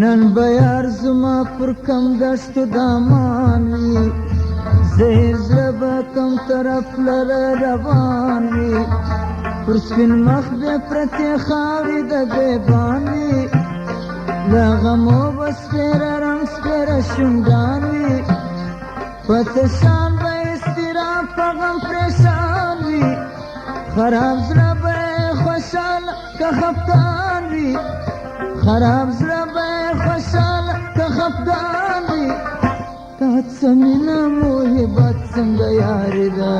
نن بیار زما پر کم دشتو دامان وی زهر زړه به کم طرف لره روان وي پر سپین مخ به پرتې خاورې د بیبان وي له غمو به سپېره رنګ سپېره شونډان وي په تشان به اضطراب په غم پریشان وي خراب زړه به خوشحاله که خفګان وي خراب زړه به خوشحاله که خفګان وي تا څه مینه محبت څنګه یاري ده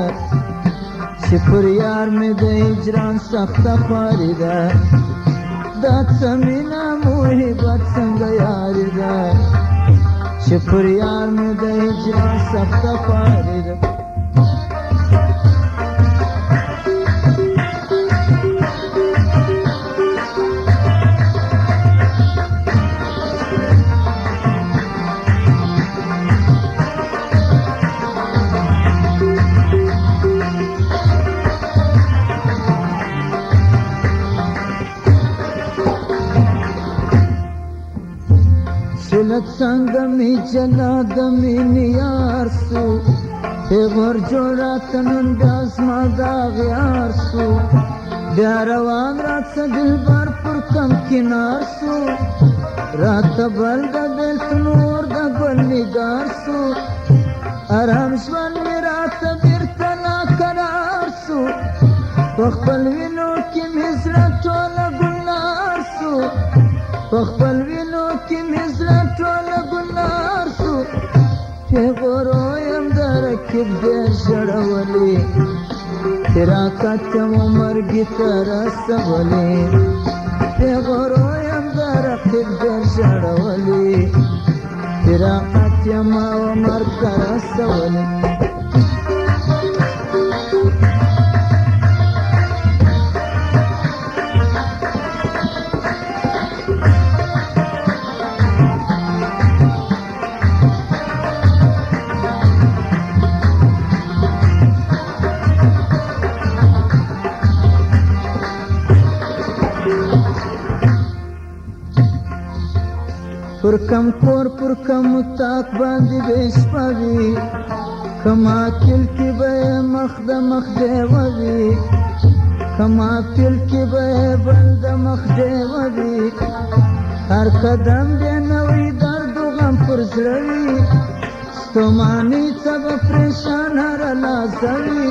چې پر یار مې د هجران سخته خواري ده دا څه مینه محبت څنګه یاري ده چې پر یار مې د هجران سخته خواري ده سلت څنګه می چلا د مینې یار سو پیغور جوړه تنن بیا زما داغ یار سو بیا روان راته دلبر پر کم کنار سو راته بل د بېلتون اور د ګل نګار سو ارام ژوند مې راته بېرته ناقرار سو په خپل وینو کې مې زړه ټوله ګلنار سو په خپل وینو کې مې زړه ټوله ګلنار سو پیغورو یم د رقیب ډېر ژړولې فراقت یم مرګي ته رسولې پیغورو یم د رقیب ډېر ژړولې فراقت یم مرګ ته رسولې پر کم کور پر کم تاک باندې بشپوي کما کل کې به مخ د مخ دیوي کما کل کې به بل د مخ دیوي هر قدم دې نوې درد غم پر زړه وي ستوماني ته به پریشان هر لاسوي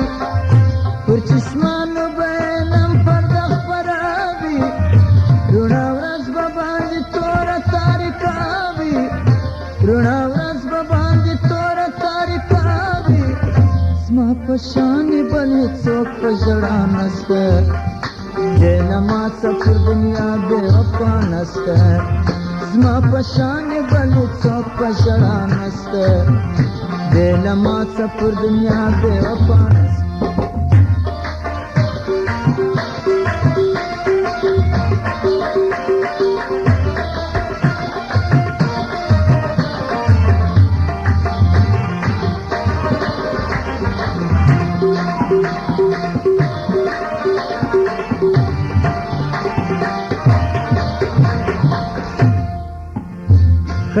پر چشمانو به نم پرده خپروي روڼه ورځ به باندې توره تاریکه وي روڼه ورځ به باندې توره تاریکه وي زما په شانې بل هېڅوک په ژړا نسته دی له ما څه پر دنیا بې وفا نسته زما په شانې بل هېڅوک په ژړا نسته دی له ما څه پر دنیا بې وفا نسته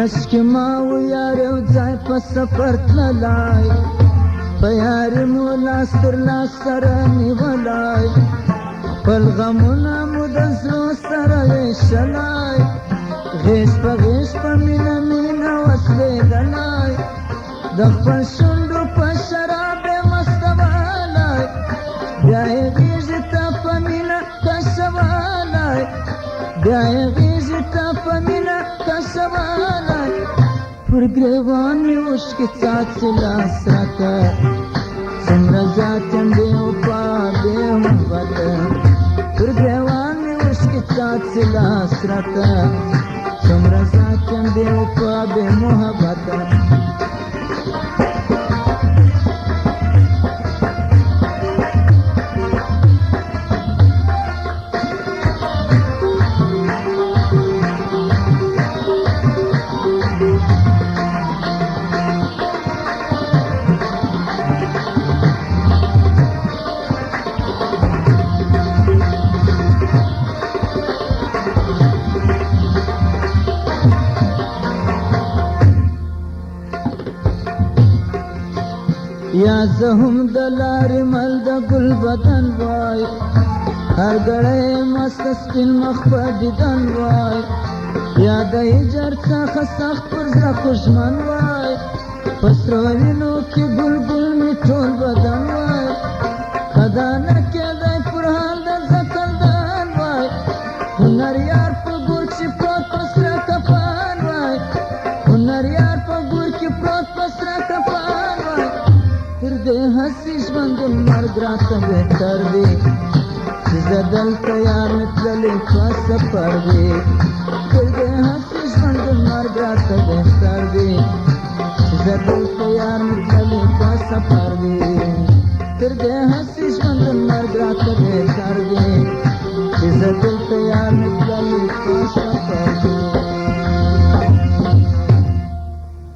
کشکې ما و یار یو ځای په سفر تللی په یارې مو لاس تر لاس سره نیولی خپل غمونه مو د زړو سره ویشلی غیږ په غیږ په مینه مینه وسلېدلی د خپل شونډو په شراب یې مستولی بیا یې غېږې ته په مینه کشولی بیا یې غېږې ته په مینه کشولی پر ګریوان مې اوښکې څاڅي لاس راته څومره زیات یم بې وفا بې محبته پر ګریوان مې اوښکې څاڅي لاس راته څومره زیات یم بې وفا بې محبته یا زهم د لارې مل د ګل بدن وای هر ګړی مست سپین مخ په دیدن وای یا د هجر څخه سخت پر زړه خوږمن وای په سرو وینو کې ګل ګل مې ټول بدن وای خدا نه کېدی پر حال د زکندن وای هنر یار په ګور چې پروت په سره کفن وای هنر یار په ګور کې پروت په سره کفن وای تر دې هسې ژوند مرګ راته بهتر دی چې زه دلته یار مې تللی په سفر دی تر دې هسې ژوند مرګ راته بهتر دی چې زه دلته یار مې تللی په سفر دی تر دې هسې ژوند مرګ راته بهتر دی چې زه دلته یار مې تللی په سفر دی